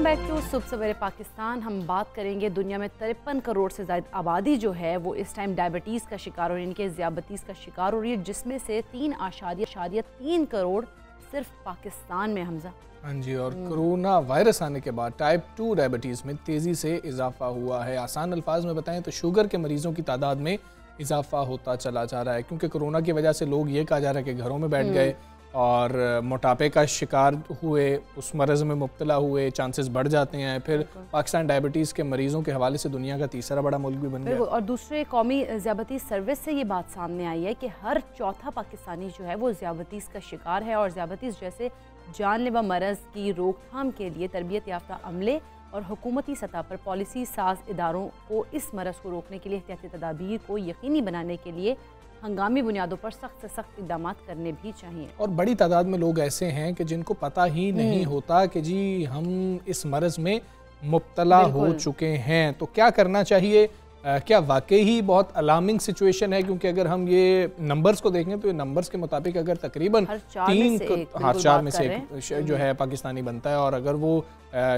Welcome back to सुबह सवेरे पाकिस्तान। हम बात करेंगे दुनिया में 53 करोड़ से ज़्यादा आबादी जो है वो इस टाइम डायबिटीज़ का शिकार हो रही है, इनके ज़ियाबतीज़ का शिकार हो रही है, जिसमें से 3.3 करोड़ सिर्फ पाकिस्तान में। हमजा हाँ जी, और कोरोना वायरस आने के बाद टाइप 2 डायबिटीज़ में तेज़ी से इजाफा हुआ है। आसान अल्फाज में बताएं तो शुगर के मरीज़ों की तादाद में इजाफा होता चला जा रहा है, क्योंकि कोरोना की वजह से लोग ये कहा जा रहा है कि घरों में बैठ गए और मोटापे का शिकार हुए, उस मरज़ में मुब्तला हुए, चांसेस बढ़ जाते हैं। फिर पाकिस्तान डायबिटीज़ के मरीज़ों के हवाले से दुनिया का तीसरा बड़ा मुल्क भी बन गया। और दूसरे कौमी ज़ियाबतीज़ सर्विस से ये बात सामने आई है कि हर चौथा पाकिस्तानी जो है वो ज़ियाबतीज़ का शिकार है, और ज़ियाबतीज़ जैसे जानलेवा मरज़ की रोकथाम के लिए तरबियत याफ्ता अमले और हुकूमती सतह पर पॉलिसी साज इदारों को इस मरज़ को रोकने के लिए एहतियाती तदाबीर को यकीनी बनाने के लिए हंगामी बुनियादों पर सख्त से सख्त इक़दाम करने भी चाहिए। और बड़ी तादाद में लोग ऐसे हैं कि जिनको पता ही नहीं होता कि जी हम इस मरज़ में मुब्तला हो चुके हैं। तो क्या करना चाहिए? क्या वाकई ही बहुत अलार्मिंग सिचुएशन है? क्योंकि अगर हम ये नंबर्स को देखें तो ये नंबर्स के मुताबिक अगर तकरीबन 4 में से एक जो है पाकिस्तानी बनता है, और अगर वो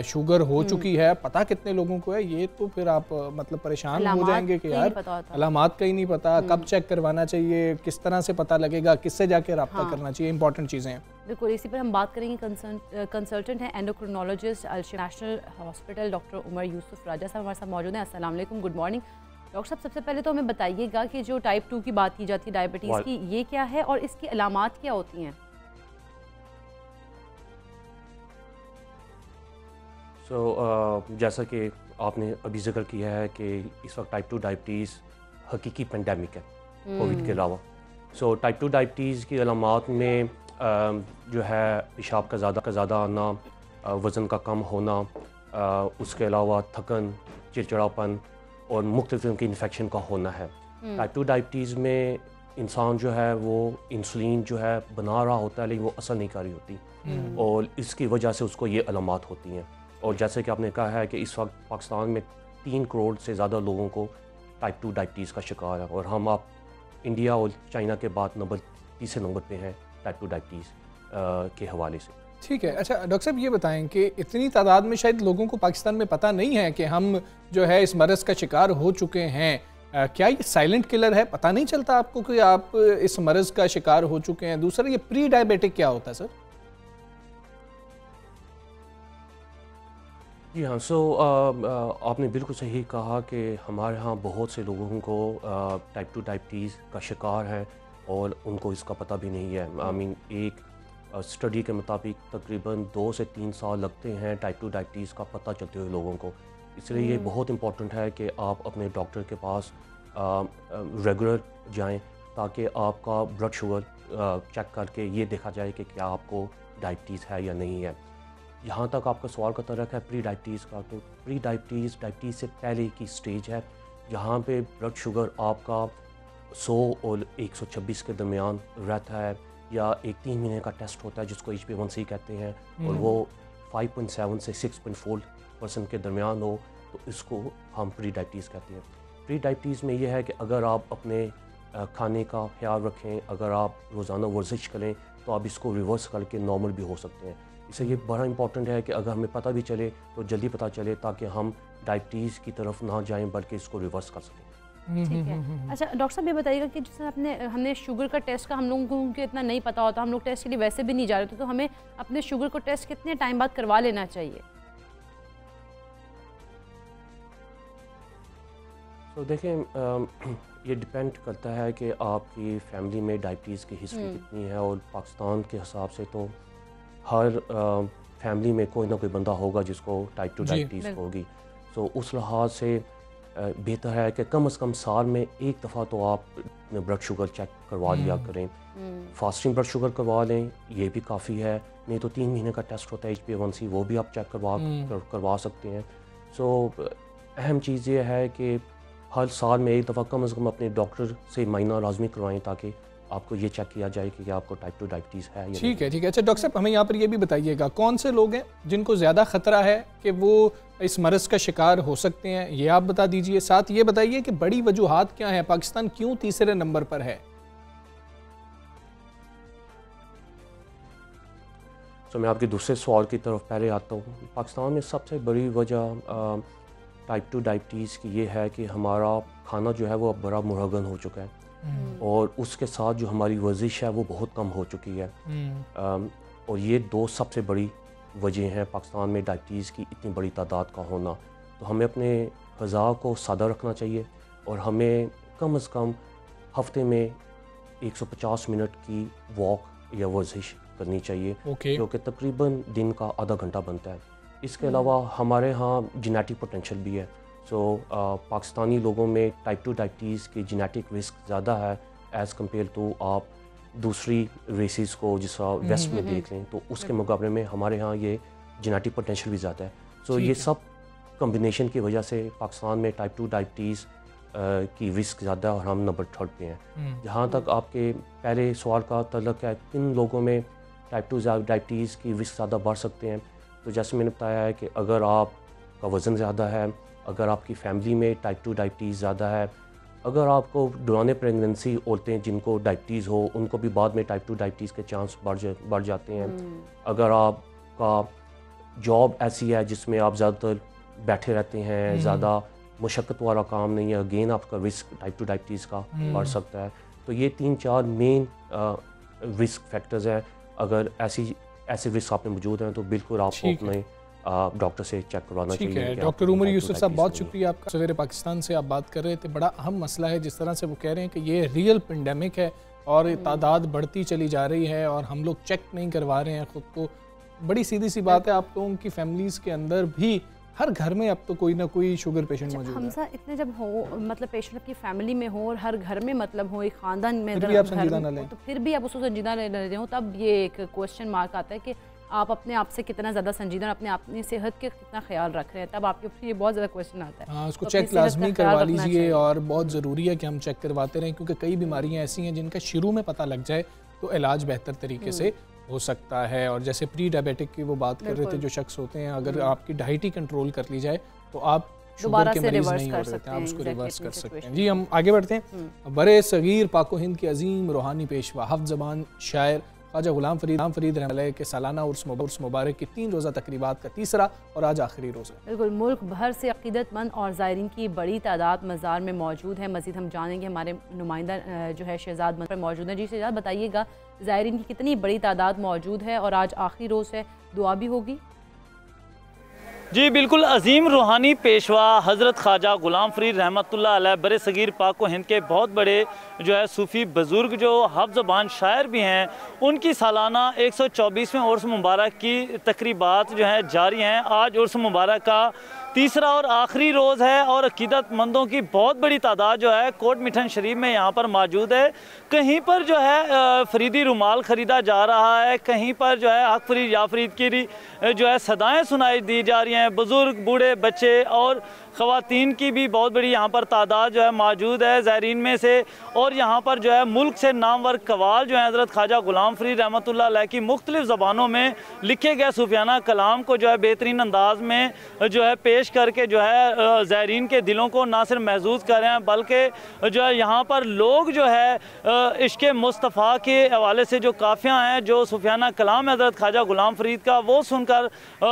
शुगर हो चुकी है, पता कितने लोगों को है, ये तो फिर आप मतलब परेशान हो जाएंगे कि यार अलामात का ही नहीं पता, कब चेक करवाना चाहिए, किस तरह से पता लगेगा, किससे जाके रब्ता करना चाहिए, इंपॉर्टेंट चीज़ें हैं। बिल्कुल, इसी पर हम बात करेंगे। कंसल्टेंट हैं endocrinologist national hospital doctor Umar Yusuf Raja साहब हमारे साथ मौजूद हैं। अस्सलाम वालेकुम, गुड मॉर्निंग डॉक्टर साहब। सबसे पहले तो हमें बताइएगा कि जो टाइप 2 की बात की जाती है डायबिटीज़ की, ये क्या है और इसकी अलामात क्या होती हैं? जैसा कि आपने अभी जिक्र किया है कि इस वक्त टाइप 2 डायबिटीज़ हकीकी पेंडेमिक है कोविड के अलावा। टाइप 2 डायबिटीज़ की अलामात में जो है पेशाब का ज़्यादा आना, वज़न का कम होना, उसके अलावा थकन, चिड़चिड़ापन और मुख्तलिफ किस्म के इन्फेक्शन का होना है। टाइप 2 डायबिटीज़ में इंसान जो है वो इंसुलिन जो है बना रहा होता है, लेकिन वो असर नहीं कर रही होती, और इसकी वजह से उसको ये अलामात होती हैं। और जैसे कि आपने कहा है कि इस वक्त पाकिस्तान में 3 करोड़ से ज़्यादा लोगों को टाइप 2 डायबिटीज़ का शिकार है, और हम आप इंडिया और चाइना के बाद तीसरे नंबर पे हैं टाइप 2 डायबिटीज़ के हवाले से। ठीक है, अच्छा डॉक्टर साहब ये बताएं कि इतनी तादाद में शायद लोगों को पाकिस्तान में पता नहीं है कि हम जो है इस मरज़ का शिकार हो चुके हैं। क्या ये साइलेंट किलर है? पता नहीं चलता आपको कि आप इस मरज़ का शिकार हो चुके हैं? दूसरा, ये प्री डायबिटिक क्या होता है सर? जी हाँ, आपने बिल्कुल सही कहा कि हमारे यहाँ बहुत से लोगों को टाइप 2 डायबिटीज़ का शिकार है और उनको इसका पता भी नहीं है। आई मीन एक स्टडी के मुताबिक तकरीबन 2 से 3 साल लगते हैं टाइप 2 डायबिटीज़ का पता चलते हुए लोगों को। इसलिए ये बहुत इम्पॉर्टेंट है कि आप अपने डॉक्टर के पास रेगुलर जाएं, ताकि आपका ब्लड शुगर चेक करके ये देखा जाए कि क्या आपको डायबिटीज़ है या नहीं है। यहाँ तक आपका सवाल का तरक है प्री डायबिटीज़ का, तो प्री डायबिटीज़ से पहले की स्टेज है, जहाँ पे ब्लड शुगर आपका 100 और 126 के दरमियान रहता है, या एक 3 महीने का टेस्ट होता है जिसको HbA1c कहते हैं, और वो 5.7 से 6.4% के दरमियान हो, तो इसको हम प्री डायबिटीज़ कहते हैं। प्री डायबिटीज़ में यह है कि अगर आप अपने खाने का ख्याल रखें, अगर आप रोज़ाना वर्जिश करें, तो आप इसको रिवर्स करके नॉर्मल भी हो सकते हैं। इससे ये बड़ा इंपॉर्टेंट है कि अगर हमें पता भी चले तो जल्दी पता चले, ताकि हम डायबिटीज़ की तरफ ना जाएं बल्कि इसको रिवर्स कर सकें। ठीक है। अच्छा डॉक्टर साहब ये बताइएगा कि जैसे हमने शुगर का टेस्ट का हम लोगों को इतना नहीं पता होता, हम लोग टेस्ट के लिए वैसे भी नहीं जा रहे थे, तो हमें अपने शुगर को टेस्ट कितने टाइम बाद करवा लेना चाहिए? तो देखें, ये डिपेंड करता है कि आपकी फैमिली में डायबिटीज़ की हिस्ट्री कितनी है, और पाकिस्तान के हिसाब से तो हर फैमिली में कोई ना कोई बंदा होगा जिसको टाइप 2 डायबिटीज़ होगी। तो उस लिहाज से बेहतर है कि कम से कम साल में एक दफ़ा तो आप ब्लड शुगर चेक करवा लिया करें। फास्टिंग ब्लड शुगर करवा लें, ये भी काफ़ी है। नहीं तो 3 महीने का टेस्ट होता है HbA1c, वो भी आप चेक करवा सकते हैं। अहम चीज़ ये है कि हर साल में एक दफ़ा कम से कम अपने डॉक्टर से मायना लाजमी करवाएं, ताकि आपको ये चेक किया जाए कि आपको टाइप 2 डायबिटीज़ है या ठीक है। अच्छा डॉक्टर साहब, हमें यहाँ पर ये भी बताइएगा कौन से लोग हैं जिनको ज़्यादा ख़तरा है कि वो इस मरज़ का शिकार हो सकते हैं, ये आप बता दीजिए। साथ ये बताइए कि बड़ी वजूहात क्या हैं, पाकिस्तान क्यों तीसरे नंबर पर है? तो मैं आपके दूसरे सवाल की तरफ पहले आता हूँ। पाकिस्तान में सबसे बड़ी वजह टाइप 2 डायबिटीज़ की ये है कि हमारा खाना जो है वो अब बड़ा मुरगन हो चुका है और उसके साथ जो हमारी वर्जिश है वो बहुत कम हो चुकी है। और ये दो सबसे बड़ी वजह हैं पाकिस्तान में डायबिटीज़ की इतनी बड़ी तादाद का होना। तो हमें अपने ग़िज़ा को सादा रखना चाहिए और हमें कम से कम हफ्ते में 150 मिनट की वॉक या वर्जिश करनी चाहिए, जो कि तकरीबन दिन का आधा घंटा बनता है। इसके अलावा हमारे यहाँ जेनेटिक पोटेंशियल भी है। पाकिस्तानी लोगों में टाइप 2 डायबिटीज़ की जेनेटिक रिस्क ज़्यादा है एज़ कम्पेयर टू आप दूसरी रेसिस को जिस वेस्ट में देख लें, तो उसके मुकाबले में हमारे यहाँ ये जेनेटिक पोटेंशियल भी ज़्यादा है। ये सब कम्बिनेशन की वजह से पाकिस्तान में टाइप 2 डायबिटीज़ की रिस्क ज़्यादा है और हम नंबर 3 पे हैं। जहाँ तक आपके पहले सवाल का तल्लुक़ है, किन लोगों में टाइप 2 डायबिटीज़ की रिस्क ज़्यादा बढ़ सकते हैं, तो जैसे मैंने बताया है कि अगर आपका वज़न ज़्यादा है, अगर आपकी फ़ैमिली में टाइप 2 डायबिटीज़ ज़्यादा है, अगर आपको दौरान प्रेगनेंसी औरतें जिनको डायबिटीज़ हो उनको भी बाद में टाइप 2 डायबिटीज़ के चांस बढ़ जाते हैं, अगर आपका जॉब ऐसी है जिसमें आप ज़्यादातर बैठे रहते हैं, ज़्यादा मुशक्क़त वाला काम नहीं है, अगेन आपका रिस्क टाइप 2 डायबिटीज़ का बढ़ सकता है। तो ये 3-4 मेन रिस्क फैक्टर्स हैं। अगर ऐसे रिस्क आप में मौजूद हैं तो बिल्कुल आपको अपने डॉक्टर से चेक करवाना चाहिए। ठीक है डॉक्टर उमर यूसुफ साहब, बहुत शुक्रिया आपका। सवेरे पाकिस्तान से आप बात कर रहे थे, बड़ा अहम मसला है जिस तरह से वो कह रहे हैं कि ये रियल पेंडेमिक है और तादाद बढ़ती चली जा रही है और हम लोग चेक नहीं करवा रहे हैं ख़ुद को। बड़ी सीधी सी बात है, आप लोगों की फैमिलीज़ के अंदर भी हर घर में अब तो कोई ना कोई शुगर पेशेंट मौजूद है। हमसा इतने जब हो मतलब पेशेंट की फैमिली में हो और हर घर में मतलब हो, एक ख़ानदान में अगर आप संजीदा ना लें तो फिर भी आप उसको संजीदा ले रहे हो, तब ये एक क्वेश्चन मार्क आता है कि आप अपने आप से कितना ज़्यादा संजीदा और अपनी सेहत के कितना ख्याल रख रहे हैं, तब आपके ऊपर ये बहुत ज़्यादा क्वेश्चन आता है। हाँ, उसको चेक लाजमी करवा लीजिए और बहुत ज़रूरी है कि हम चेक करवाते रहें, क्योंकि कई बीमारियाँ ऐसी हैं जिनका शुरू में पता लग जाए तो इलाज बेहतर तरीके से हो सकता है। और जैसे प्री डायबिटिक की वो बात कर रहे थे, जो शख्स होते हैं, अगर आपकी डाइट ही कंट्रोल कर ली जाए तो आप शुगर के मरीज नहीं हो रहे थे, आप उसको रिवर्स कर सकते हैं। जी, हम आगे बढ़ते हैं। बड़े सगीर पाको हिंद के अजीम रूहानी पेशवा हफ्ज़ ज़बान शायर ख्वाजा गुलाम फरीद रहमतुल्लाह के सालाना उर्स मुबारक की 3 रोज़ा तकरीबात का तीसरा और आज आखिरी रोज़ा। बिल्कुल, मुल्क भर से अक़ीदतमंद और ज़ायरीन की बड़ी तादाद मज़ार में मौजूद है। मज़ीद हम जानेंगे, हमारे नुमाइंदा जो है शहजाद पर मौजूद है। जी शहजाद, बताइएगा ज़ायरीन की कितनी बड़ी तादाद मौजूद है और आज आखिरी रोज़ है, दुआ भी होगी? जी बिल्कुल, अजीम रूहानी पेशवा हज़रत ख्वाजा गुलाम फरीद रहमतुल्लाह अलैह बरे सगीर पाक व हिंद के बहुत बड़े जो है सूफ़ी बुज़ुर्ग जो हफ्ज़ ज़बान शायर भी हैं, उनकी सालाना 124वें उर्स मुबारक की तकरीबात जो हैं जारी हैं। आज उर्स मुबारक का तीसरा और आखिरी रोज़ है और अक़ीदतमंदों की बहुत बड़ी तादाद जो है कोट मिठन शरीफ में यहाँ पर मौजूद है। कहीं पर जो है फरीदी रुमाल ख़रीदा जा रहा है, कहीं पर जो है हक फरीद या फरीद की जो है सदाएँ सुनाई दी जा रही हैं। बुज़ुर्ग, बूढ़े, बच्चे और ख़वातीन की भी बहुत बड़ी यहाँ पर तादाद जो है मौजूद है ज़ायरीन में से। और यहाँ पर जो है मुल्क से नामवर कवाल जो है हज़रत ख्वाजा गुलाम फरीद रहमतुल्लाह अलैह की मुख्तलिफ़ ज़बानों में लिखे गए सूफियाना कलाम को जो है बेहतरीन अंदाज में जो है पेश करके जो है ज़ायरीन के दिलों को ना सिर्फ महसूस कर रहे हैं, बल्कि जो है यहाँ पर लोग जो है इश्क़ मुस्तफ़ा के हवाले से जो काफ़ियाँ हैं, जो सूफियाना कलाम है हज़रत ख्वाजा गुलाम फरीद का, वो सुनकर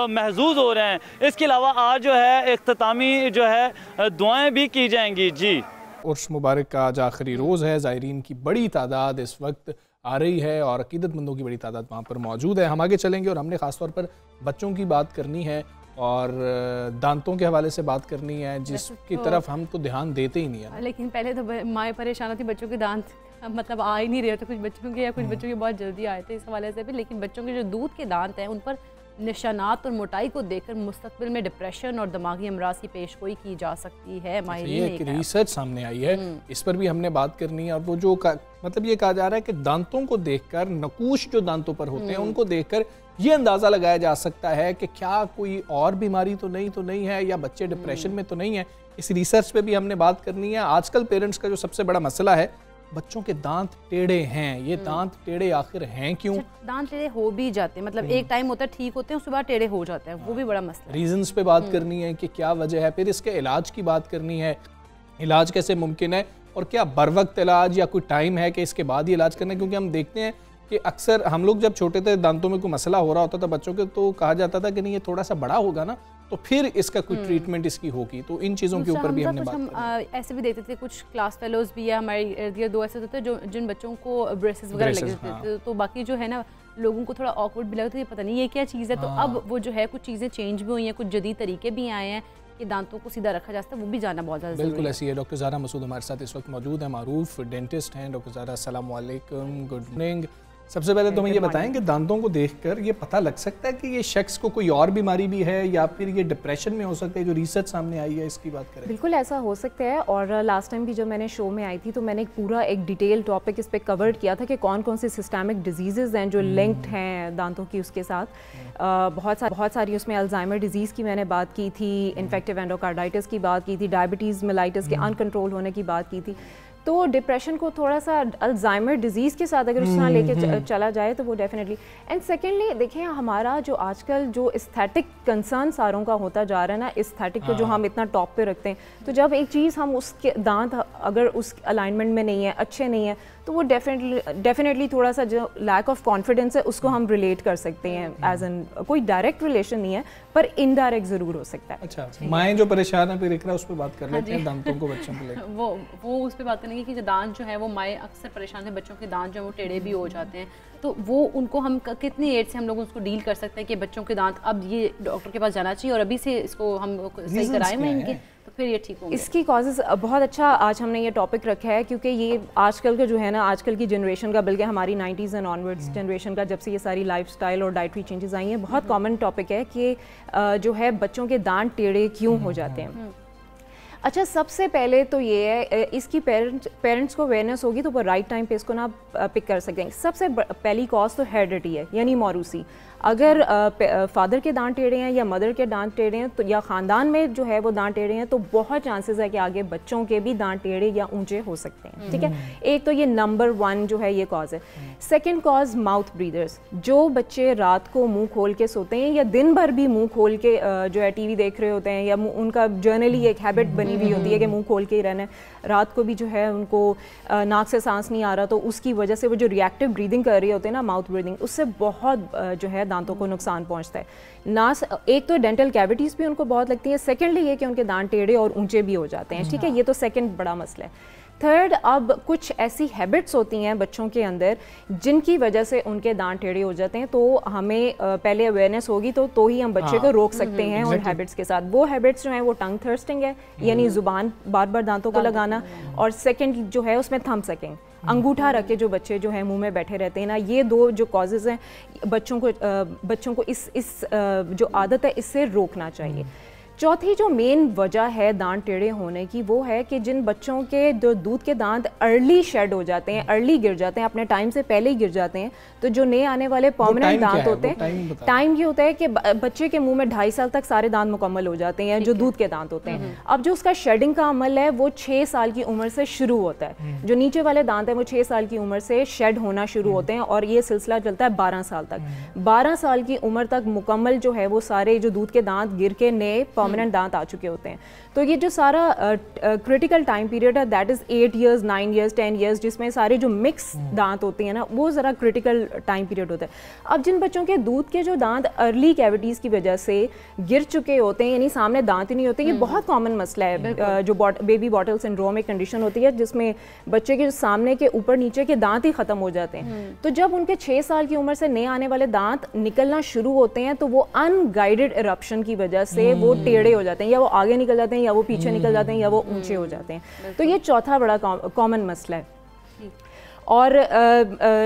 महसूस हो रहे हैं। इसके अलावा आज जो है इख्तितामी जो है दुआएं भी की जाएंगी। जी, उर्स मुबारक का आज आखिरी रोज़ है। ज़ायरीन की बड़ी तादाद इस वक्त आ रही है और अक़ीदतमंदों की बड़ी तादाद वहाँ पर मौजूद है। हम आगे चलेंगे और हमने ख़ास तौर पर बच्चों की बात करनी है और दांतों के हवाले से बात करनी है, जिसकी तरफ हम तो ध्यान देते ही नहीं है। लेकिन पहले तो माएँ परेशान थी, बच्चों के दांत मतलब आ ही नहीं रहे थे, कुछ बच्चों के या कुछ बच्चों के बहुत जल्दी आए थे इस हवाले से भी। लेकिन बच्चों के जो दूध के दांत हैं उन पर निशानात और मोटाई को देखकर मुस्तकबिल में डिप्रेशन और दिमागी अमराज की पेशगोई की जा सकती है। ये एक रिसर्च सामने आई है, इस पर भी हमने बात करनी है। और वो जो मतलब ये कहा जा रहा है कि दांतों को देखकर, नकूश जो दांतों पर होते हैं उनको देखकर ये अंदाज़ा लगाया जा सकता है कि क्या कोई और बीमारी तो नहीं है या बच्चे डिप्रेशन में तो नहीं है। इस रिसर्च पे भी हमने बात करनी है। आजकल पेरेंट्स का जो सबसे बड़ा मसला है, बच्चों के दांत टेढ़े हैं। ये दांत टेढ़े आखिर हैं क्यों? दांत टेढ़े हो भी जाते हैं, मतलब एक टाइम होता है ठीक होते हैं, उसके बाद टेढ़े हो जाते हैं, वो भी बड़ा मसला है। रीजंस पे बात करनी है कि क्या वजह है, फिर इसके इलाज की बात करनी है, इलाज कैसे मुमकिन है और क्या बर वक्त इलाज या कोई टाइम है कि इसके बाद ही इलाज करना है। क्योंकि हम देखते हैं कि अक्सर हम लोग जब छोटे थे दांतों में कोई मसला हो रहा होता था बच्चों के, तो कहा जाता था कि नहीं ये थोड़ा सा बड़ा होगा ना तो फिर इसका कोई ट्रीटमेंट इसकी होगी। तो इन चीज़ों के ऊपर भी हमने बात करी। ऐसे भी देखते थे कुछ क्लास फेलोज भी है हमारे इर्द गिर्द, दो ऐसे होते थे जो जिन बच्चों को ब्रेसेस वगैरह लगे थे, तो बाकी जो है ना लोगों को थोड़ा ऑकवर्ड भी लगता है, पता नहीं ये क्या चीज़ है। तो अब वो जो है कुछ चीज़ें चेंज भी हुई हैं, कुछ जदीद तरीके भी आए हैं कि दांतों को सीधा रखा जा सकता है, वो भी जानना बहुत ज़्यादा बिल्कुल ऐसी है। डॉक्टर ज़ारा मसूद हमारे साथ इस वक्त मौजूद है, मारूफ डेंटिस्ट हैं। डॉक्टर ज़ारा अस्सलाम वालेकुम, गुड मॉर्निंग। सबसे पहले तो हमें ये बताएं कि दांतों को देखकर ये पता लग सकता है कि ये शख्स को कोई और बीमारी भी है या फिर ये डिप्रेशन में हो सकता है, जो रिसर्च सामने आई है इसकी बात करें? बिल्कुल ऐसा हो सकता है। और लास्ट टाइम भी जब मैंने शो में आई थी तो मैंने पूरा एक डिटेल टॉपिक इस पर कवर किया था कि कौन कौन से सिस्टमिक डिजीज़ हैं जो लिंक्ड हैं दांतों की उसके साथ। बहुत सारी उसमें अल्जाइमर डिजीज़ की मैंने बात की थी, इन्फेक्टिव एंडोकार्डाइटिस की बात की थी, डायबिटीज़ मेलाइटिस के अनकंट्रोल होने की बात की थी। तो डिप्रेशन को थोड़ा सा अल्जाइमर डिजीज़ के साथ अगर उस तरह लेके चला जाए तो वो डेफिनेटली। एंड सेकेंडली देखिए हमारा जो आजकल जो एस्थेटिक कंसर्न सारों का होता जा रहा है ना, एस्थेटिक को जो हम इतना टॉप पे रखते हैं, तो जब एक चीज़ हम उसके दांत अगर उस अलाइनमेंट में नहीं है, अच्छे नहीं है, तो वो डेफिनेटली थोड़ा सा जो लैक ऑफ कॉन्फिडेंस है उसको हम रिलेट कर सकते हैं एज एन, कोई डायरेक्ट रिलेशन नहीं है पर इनडायरेक्ट ज़रूर हो सकता है। अच्छा, माएँ जो परेशान है फिर इकरा उस पर बात कर लेते हैं, दांतों को बच्चों को लेकर। वो उस पर बात करेंगे कि जो दांत जो है वो माएँ अक्सर परेशान है, बच्चों के दांत जो है वो टेढ़े भी हो जाते हैं, तो वो उनको हम कितनी एज से हम लोग उसको डील कर सकते हैं कि बच्चों के दांत अब ये डॉक्टर के पास जाना चाहिए और अभी से इसको हम सही कराएं में इनके, तो फिर ये ठीक होंगे। इसकी कॉजेज़ बहुत अच्छा आज हमने ये टॉपिक रखा है क्योंकि ये आजकल का जो है ना, आजकल की जनरेशन का, बल्कि हमारी 90s एंड ऑनवर्ड्स जनरेशन का, जब से ये सारी लाइफस्टाइल और डाइटरी चेंजेस आई हैं, बहुत कॉमन टॉपिक है कि जो है बच्चों के दांत टेढ़े क्यों हो जाते हैं। अच्छा, सबसे पहले तो ये है इसकी पेरेंट्स को अवेयरनेस होगी तो वो राइट टाइम पे इसको ना पिक कर सकते हैं। सबसे पहली कॉज तो हेरिडिटी है, यानी मौरूसी। अगर फादर के दांत टेढ़े हैं या मदर के दांत टेढ़े हैं तो या ख़ानदान में जो है वो दांत टेढ़े हैं तो बहुत चांसेस है कि आगे बच्चों के भी दांत टेढ़े या ऊंचे हो सकते हैं। ठीक है, एक तो ये नंबर 1 जो है ये कॉज है। सेकंड कॉज माउथ ब्रीदर्स, जो बच्चे रात को मुंह खोल के सोते हैं या दिन भर भी मुंह खोल के जो है टीवी देख रहे होते हैं या उनका जर्नली एक हैबिट बनी हुई होती है कि मुंह खोल के ही रहना है, रात को भी जो है उनको नाक से सांस नहीं आ रहा, तो उसकी वजह से वो जो रिएक्टिव ब्रीदिंग कर रहे होते हैं ना, माउथ ब्रीदिंग, उससे बहुत जो है दांतों को नुकसान पहुंचता है। एक तो डेंटल कैविटीज़ भी उनको बहुत लगती है, सेकेंडली ये कि उनके दांत टेढ़े और ऊंचे भी हो जाते हैं। ठीक है, ये तो सेकंड बड़ा मसला है। थर्ड, अब कुछ ऐसी हैबिट्स होती हैं बच्चों के अंदर जिनकी वजह से उनके दांत टेढ़े हो जाते हैं, तो हमें पहले अवेयरनेस होगी तो ही हम बच्चे को रोक सकते हैं उन हैबिट्स के साथ। वो हैबिट्स जो हैं वो टंग थर्स्टिंग है, यानी ज़ुबान बार बार दांतों को लगाना, और सेकंड जो है उसमें थंब सकिंग, अंगूठा रख के जो बच्चे जो है मुंह में बैठे रहते हैं ना, ये दो जो कॉजेज़ हैं बच्चों को इस जो आदत है इससे रोकना चाहिए। चौथी जो मेन वजह है दांत टेढ़े होने की वो है कि जिन बच्चों के जो दूध के दांत अर्ली शेड हो जाते हैं, अर्ली गिर जाते हैं, अपने टाइम से पहले ही गिर जाते हैं, तो जो नए आने वाले परमानेंट दांत होते हैं, टाइम ये होता है कि बच्चे के मुंह में 2.5 साल तक सारे दांत मुकम्मल हो जाते हैं जो दूध के दांत होते हैं। अब जो उसका शेडिंग का अमल है वो 6 साल की उम्र से शुरू होता है। जो नीचे वाले दांत हैं वो 6 साल की उम्र से शेड होना शुरू होते हैं और ये सिलसिला चलता है 12 साल तक। 12 साल की उम्र तक मुकम्मल जो है वो सारे जो दूध के दांत गिर के नए परमानेंट दांत आ चुके होते हैं। तो ये जो सारा क्रिटिकल टाइम पीरियड है, that is 8 years, 9 years, 10 years, जिसमें सारे जो मिक्स दांत होते हैं ना, वो ज़रा क्रिटिकल टाइम पीरियड होता है। अब जिन बच्चों के दूध के जो दांत अर्ली कैविटीज़ की वजह से गिर चुके होते हैं, यानी सामने दांत ही नहीं होते, ये बहुत कॉमन मसला है। जो बेबी बॉटल सिंड्रोम एक कंडीशन होती है जिसमें बच्चे के सामने के ऊपर नीचे के दांत ही ख़त्म हो जाते हैं। तो जब उनके 6 साल की उम्र से नए आने वाले दांत निकलना शुरू होते हैं तो वो अनगाइडेड इरप्शन की वजह से वो टेढ़े हो जाते हैं, या वो आगे निकल जाते हैं या वो पीछे निकल जाते हैं या वो ऊंचे हो जाते हैं। तो ये चौथा बड़ा कॉमन मसला है। और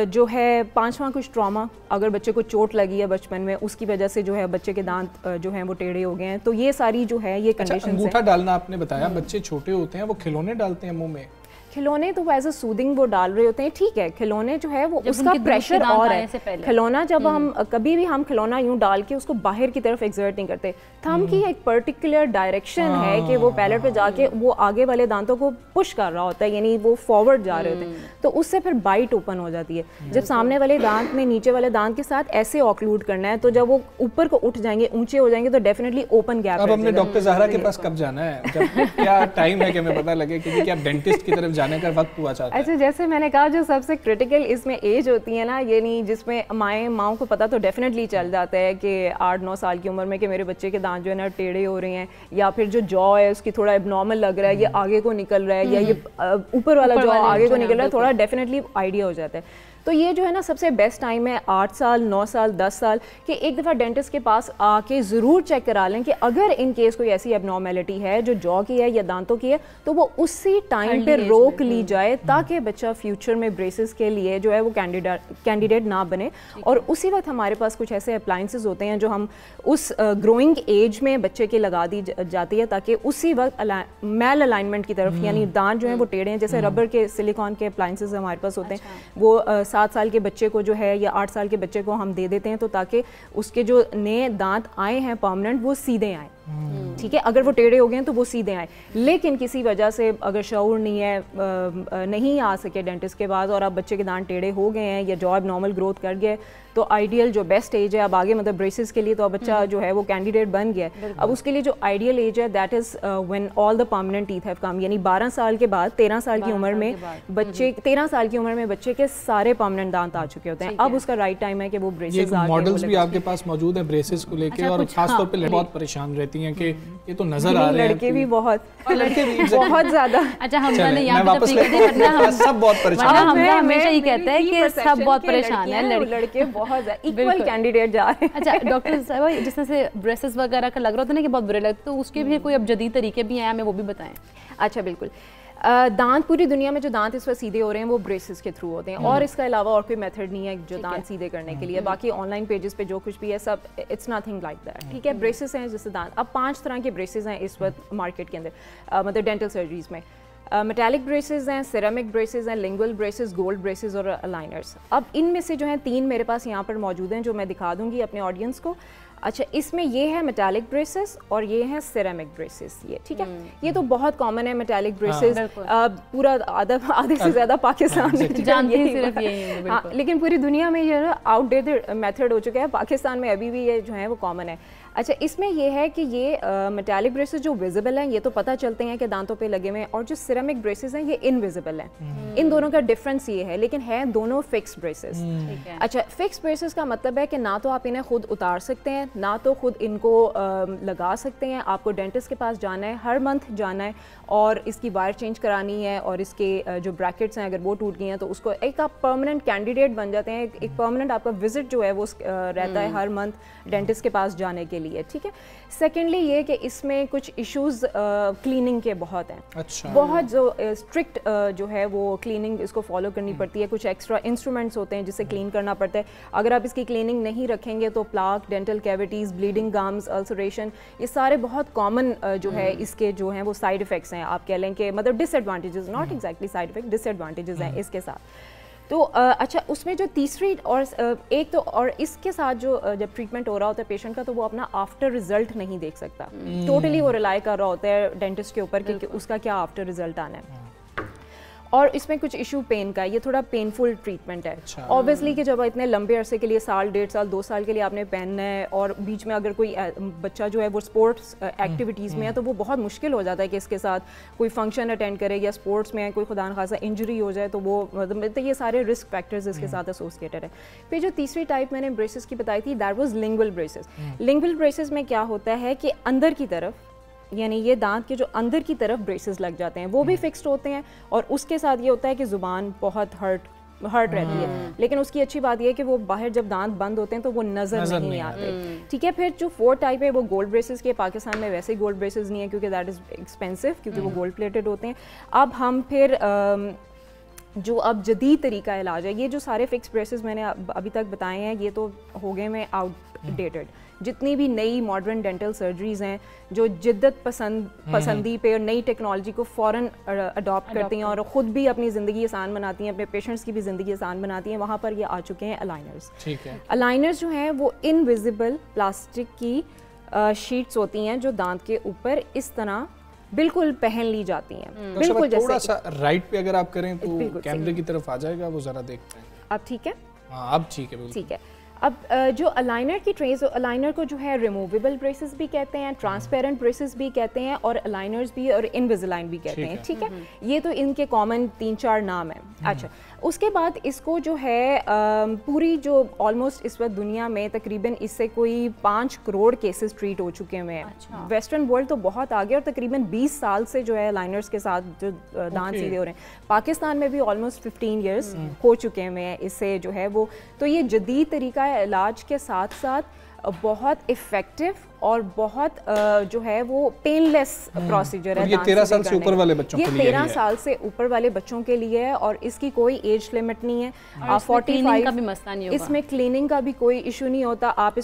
जो है 5वां कुछ ट्रॉमा, अगर बच्चे को चोट लगी है बचपन में, उसकी वजह से जो है बच्चे के दांत जो हैं वो टेढ़े हो गए हैं। तो ये सारी जो है ये कंडीशंस हैं। अंगूठा डालना आपने बताया, बच्चे छोटे होते हैं वो खिलौने डालते हैं मुंह में, खिलौने तो एज अ सूदिंग वो डाल रहे होते हैं, ठीक है, खिलौने जो है वो उसका प्रेशर और है। खिलौना जब हम कभी भी हम खिलौना यूं डाल के उसको बाहर की तरफ एक्सर्ट नहीं करते, थंब की एक पर्टिकुलर डायरेक्शन है कि वो पैलेट पे जाके वो आगे वाले दांतों को पुश कर रहा होता है, यानी वो फॉरवर्ड जा रहे होते हैं, तो उससे फिर बाइट ओपन हो जाती है। जब सामने वाले दांत में नीचे वाले दांत के साथ ऐसे ऑक्लूड करना है, तो जब वो ऊपर को उठ जाएंगे, ऊंचे हो जाएंगे, तो डेफिनेटली ओपन गैप। अब हमने डॉक्टर ज़हरा के पास कब जाना है, जब क्या टाइम है कि हमें पता लगे कि आप डेंटिस्ट की तरफ जाने का वक्त हुआ चाहता है। अच्छा, जैसे मैंने कहा जो सबसे क्रिटिकल इसमें एज होती है ना, यानी जिसमें माओ को पता तो डेफिनेटली चल जाता है कि 8-9 साल की उम्र में कि मेरे बच्चे के दांत जो है ना टेढ़े हो रहे हैं, या फिर जो जॉ है उसकी थोड़ा एबनॉर्मल लग रहा है, ये आगे को निकल रहा है, या ये ऊपर वाला जॉ आगे को निकल रहा है, थोड़ा डेफिनेटली आइडिया हो जाता है। तो ये जो है ना सबसे बेस्ट टाइम है 8 साल, 9 साल, 10 साल कि एक दफ़ा डेंटिस्ट के पास आके ज़रूर चेक करा लें कि अगर इन केस कोई ऐसी एबनॉर्मेलिटी है जो जॉ की है या दांतों की है, तो वो उसी टाइम पे रोक ली जाए ताकि बच्चा फ्यूचर में ब्रेसेस के लिए जो है वो कैंडिडेट ना बने। और उसी वक्त हमारे पास कुछ ऐसे अप्लाइंसेस होते हैं जो हम उस ग्रोइंग एज में बच्चे की लगा दी जाती है ताकि उसी वक्त मेल अलाइनमेंट की तरफ, यानी दांत जो है वो टेढ़े हैं, जैसे रबर के सिलिकॉन के अप्लाइंसेस हमारे पास होते हैं, वो 7 साल के बच्चे को जो है या 8 साल के बच्चे को हम दे देते हैं, तो ताकि उसके जो नए दांत आए हैं परमानेंट वो सीधे आए। ठीक है, अगर वो टेढ़े हो गए हैं तो वो सीधे आए, लेकिन किसी वजह से अगर शऊर नहीं है, नहीं आ सके डेंटिस्ट के बाद और अब बच्चे के दांत टेढ़े हो गए हैं या जॉ नॉर्मल ग्रोथ कर गए, तो आइडियल जो बेस्ट एज है अब आगे मतलब ब्रेसेस के लिए, तो अब बच्चा जो है वो कैंडिडेट बन गया है। अब उसके लिए जो आइडियल एज है that is when all the permanent teeth have come, यानी 12 साल के बाद 13 साल की उम्र में बच्चे 13 साल की उम्र में बच्चे के सारे परमानेंट दांत आ चुके होते हैं। अब उसका राइट टाइम है कि वो ब्रेसेस आ गए। मॉडल्स भी आपके पास मौजूद है ब्रेसेस को लेके, और खासतौर पे बहुत परेशान रहती हैं कि ये तो नजर आ रहे हैं, लड़के भी बहुत, लड़के भी बहुत ज्यादा। अच्छा, हम सब बहुत परेशान, हम हमेशा ये कहते हैं कि सब बहुत परेशान है, लड़के बहुत ज्यादा इक्वल कैंडिडेट जा रहे हैं। अच्छा डॉक्टर साहब, जिस तरह से ब्रेसेस वगैरह का लग रहा था ना कि बहुत बुरे लगते, तो उसके भी कोई अब जदीद तरीके भी हैं, हमें वो भी बताएं। अच्छा बिल्कुल, दांत पूरी दुनिया में जो दांत इस वक्त सीधे हो रहे हैं वो ब्रेसेस के थ्रू होते हैं, और इसके अलावा और कोई मेथड नहीं है जो दांत सीधे करने के लिए। बाकी ऑनलाइन पेजेस पे जो कुछ भी है सब इट्स नथिंग लाइक दैट। ठीक है, ब्रेसेस हैं जैसे दांत, अब 5 तरह के ब्रेसेस हैं इस वक्त मार्केट के अंदर, मतलब डेंटल सर्जरीज में। मेटालिक ब्रेसेस हैं, सिरेमिक ब्रेसेस हैं, लिंगुअल ब्रेसेस, गोल्ड ब्रेसेस और अलाइनर्स। अब इनमें से जो हैं 3 मेरे पास यहाँ पर मौजूद हैं जो मैं दिखा दूंगी अपने ऑडियंस को। अच्छा, इसमें ये है मेटालिक ब्रेसेस और ये है सिरेमिक ब्रेसेस, ये ठीक है, ये तो बहुत कॉमन है मेटालिक ब्रेसेस, पूरा आधे से ज्यादा पाकिस्तान में जानते हैं सिर्फ यही। हाँ, लेकिन पूरी दुनिया में ये आउटडेटेड मेथड हो चुका है, पाकिस्तान में अभी भी ये जो है वो कॉमन है। अच्छा, इसमें ये है कि ये मेटालिक ब्रेसेस जो विजिबल हैं ये तो पता चलते हैं कि दांतों पे लगे हुए हैं, और जो सिरेमिक ब्रेसेस हैं ये इनविजिबल हैं। इन दोनों का डिफरेंस ये है, लेकिन है दोनों फिक्स ब्रेसेस। अच्छा, फिक्स ब्रेसेस का मतलब है कि ना तो आप इन्हें खुद उतार सकते हैं, ना तो खुद इनको लगा सकते हैं, आपको डेंटिस्ट के पास जाना है, हर मंथ जाना है और इसकी वायर चेंज करानी है, और इसके जो ब्रैकेट्स हैं अगर वो टूट गई हैं तो उसको एक आप परमानेंट कैंडिडेट बन जाते हैं, एक परमानेंट आपका विजिट जो है वो रहता है हर मंथ डेंटिस्ट के पास जाने के लिए। ठीक है, सेकेंडली ये कि इसमें कुछ इश्यूज क्लीनिंग के बहुत हैं। अच्छा। बहुत जो स्ट्रिक्ट जो है वो क्लीनिंग इसको फॉलो करनी पड़ती है, कुछ एक्स्ट्रा इंस्ट्रूमेंट्स होते हैं जिससे क्लीन करना पड़ता है। अगर आप इसकी क्लीनिंग नहीं रखेंगे तो plaque, dental cavities, bleeding gums, ulceration, ये सारे बहुत कॉमन जो है इसके जो हैं वो साइड इफ़ेक्ट्स हैं, आप कह लें कि मतलब disadvantages, not exactly side effect, disadvantages हैं इसके साथ। तो अच्छा, उसमें जो तीसरी और एक तो और इसके साथ जो जब ट्रीटमेंट हो रहा होता है पेशेंट का, तो वो अपना आफ्टर रिजल्ट नहीं देख सकता, टोटली वो रिलाई कर रहा होता है डेंटिस्ट के ऊपर कि उसका क्या आफ्टर रिजल्ट आना है। और इसमें कुछ इशू पेन का है, ये थोड़ा पेनफुल ट्रीटमेंट है ऑब्वियसली कि जब इतने लंबे अरसे के लिए, साल, 1.5 साल, 2 साल के लिए आपने पहनना है, और बीच में अगर कोई बच्चा जो है वो स्पोर्ट्स एक्टिविटीज़ में है तो वो बहुत मुश्किल हो जाता है कि इसके साथ कोई फंक्शन अटेंड करे, या स्पोर्ट्स में है, कोई खुदा न खासा इंजरी हो जाए तो वो मतलब तो ये सारे रिस्क फैक्टर्स इसके साथ एसोसिएटेड है। फिर जो तीसरी टाइप मैंने ब्रेसेस की बताई थी that was lingual braces. Lingual braces में क्या होता है कि अंदर की तरफ, यानी ये दांत के जो अंदर की तरफ ब्रेसेस लग जाते हैं वो भी फिक्स्ड होते हैं, और उसके साथ ये होता है कि ज़ुबान बहुत हर्ट रहती है, लेकिन उसकी अच्छी बात यह है कि वो बाहर जब दांत बंद होते हैं तो वो नजर नहीं आते। ठीक है, फिर जो 4th टाइप है वो गोल्ड ब्रेसेस के, पाकिस्तान में वैसे ही गोल्ड ब्रेसेस नहीं है क्योंकि दैट इज़ एक्सपेंसिव, क्योंकि वो गोल्ड प्लेटेड होते हैं। अब हम फिर जो अब जदीद तरीका इलाज है, ये जो सारे फिक्स ब्रेसेस मैंने अभी तक बताए हैं ये तो हो गए में आउटडेटेड। जितनी भी नई मॉडर्न डेंटल सर्जरीज हैं जो जिद्दत पसंदी पे और नई टेक्नोलॉजी को फ़ौरन अडॉप्ट करती हैं और ख़ुद भी अपनी ज़िंदगी आसान बनाती हैं, अपने पेशेंट्स की भी ज़िंदगी आसान बनाती हैं, वहाँ पर ये आ चुके हैं अलाइनर्स। ठीक है, अलाइनर्स जो हैं वो इनविजिबल प्लास्टिक की शीट्स होती हैं जो दांत के ऊपर इस तरह बिल्कुल पहन ली जाती हैं। बिल्कुल जैसे थोड़ा सा राइट पे अगर आप करें तो कैमरे की तरफ आ जाएगा, वो ज़रा देखते हैं। अब ठीक है? हाँ, अब ठीक है, ठीक है। अब जो अलाइनर की ट्रेस, अलाइनर को जो है रिमूवेबल ब्रेसेस भी कहते हैं, ट्रांसपेरेंट ब्रेसेस भी कहते हैं, और अलाइनर्स भी और इनविजिलाइन भी कहते हैं, ठीक है। ये तो इनके कॉमन 3-4 नाम हैं। अच्छा, उसके बाद इसको जो है पूरी जो ऑलमोस्ट इस वक्त दुनिया में तकरीबन इससे कोई 5 करोड़ केसेस ट्रीट हो चुके हुए हैं। वेस्टर्न वर्ल्ड तो बहुत आगे, और तकरीबन 20 साल से जो है लाइनर्स के साथ जो दांत सीधे हो रहे हैं। पाकिस्तान में भी ऑलमोस्ट 15 ईयर्स हो चुके हुए हैं इससे जो है वो। तो ये जदीद तरीका है इलाज के साथ साथ बहुत इफ़ेक्टिव और बहुत जो है वो पेनलेस प्रोसीजर है। ये 13 साल से ऊपर वाले बच्चों के लिए, 13 साल से ऊपर वाले बच्चों के लिए है, और इसकी कोई एज लिमिट नहीं है। 45 का भी मसला नहीं होगा, इसमें क्लीनिंग का भी कोई इशू नहीं होता। आप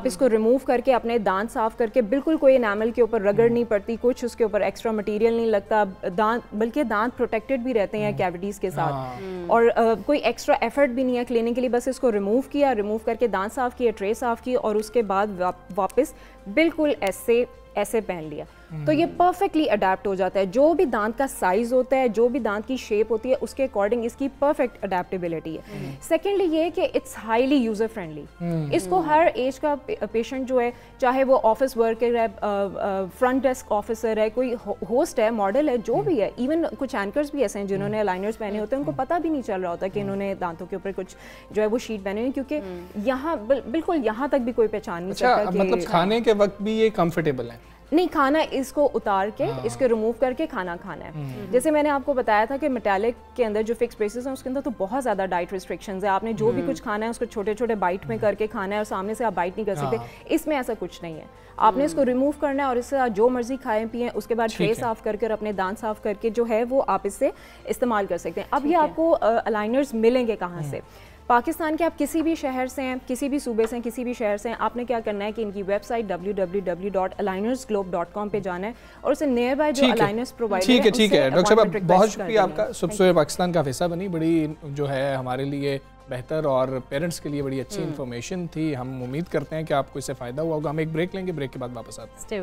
इसको रिमूव करके अपने दांत साफ करके, बिल्कुल कोई एनामल के ऊपर रगड़ नहीं पड़ती, कुछ उसके ऊपर एक्स्ट्रा मटेरियल नहीं लगता, दांत बल्कि दांत प्रोटेक्टेड भी रहते हैं कैविटीज़ के साथ, और कोई एक्स्ट्रा एफर्ट भी नहीं है क्लीनिंग के लिए। बस इसको रिमूव किया, रिमूव करके दांत साफ किए, ट्रे साफ की, और उसके बाद वापस बिल्कुल ऐसे पहन लिया, तो ये परफेक्टली अडेप्ट हो जाता है। जो भी दांत का साइज होता है, जो भी दांत की शेप होती है, उसके अकॉर्डिंग इसकी परफेक्ट अडेप्टेबिलिटी है। सेकेंडली ये है कि इट्स हाईली यूजर फ्रेंडली। इसको हर एज का पेशेंट जो है, चाहे वो ऑफिस वर्कर है, फ्रंट डेस्क ऑफिसर है, कोई होस्ट है, मॉडल है, जो भी है, इवन कुछ एंकर्स भी ऐसे हैं जिन्होंने अलाइनर्स पहने होते हैं, उनको पता भी नहीं चल रहा होता कि इन्होंने दांतों के ऊपर कुछ जो है वो शीट पहने हुई, क्योंकि यहाँ बिल्कुल यहाँ तक भी कोई पहचान नहीं सकता। मतलब खाने के वक्त भी ये कंफर्टेबल है? नहीं, खाना इसको उतार के इसको रिमूव करके खाना खाना है। जैसे मैंने आपको बताया था कि मेटालिक के अंदर जो फिक्स ब्रेसेस हैं उसके अंदर तो बहुत ज़्यादा डाइट रिस्ट्रिक्शंस है। आपने जो भी कुछ खाना है उसको छोटे छोटे बाइट में करके खाना है, और सामने से आप बाइट नहीं कर सकते। इसमें ऐसा कुछ नहीं है, आपने इसको रिमूव करना है और इससे जो मर्जी खाएं पिएं, उसके बाद ट्रे साफ करके और अपने दांत साफ करके जो है वो आप इससे इस्तेमाल कर सकते हैं। अब ये आपको अलाइनर्स मिलेंगे कहाँ से? पाकिस्तान के आप किसी भी शहर से हैं, किसी भी सूबे से हैं, किसी भी शहर से हैं, आपने क्या करना है कि इनकी वेबसाइट www.alignersglobe.com पे जाना है और उसे नियर बाय जो अलाइनर्स प्रोवाइडर है। ठीक है डॉक्टर साहब, बहुत शुक्रिया आपका। सुबह पाकिस्तान का हिस्सा बनी, बड़ी जो है हमारे लिए बेहतर और पेरेंट्स के लिए बड़ी अच्छी इन्फॉर्मेशन थी। हम उम्मीद करते हैं कि आपको इससे फ़ायदा हुआ होगा। हम एक ब्रेक लेंगे, ब्रेक के बाद वापस आते हैं।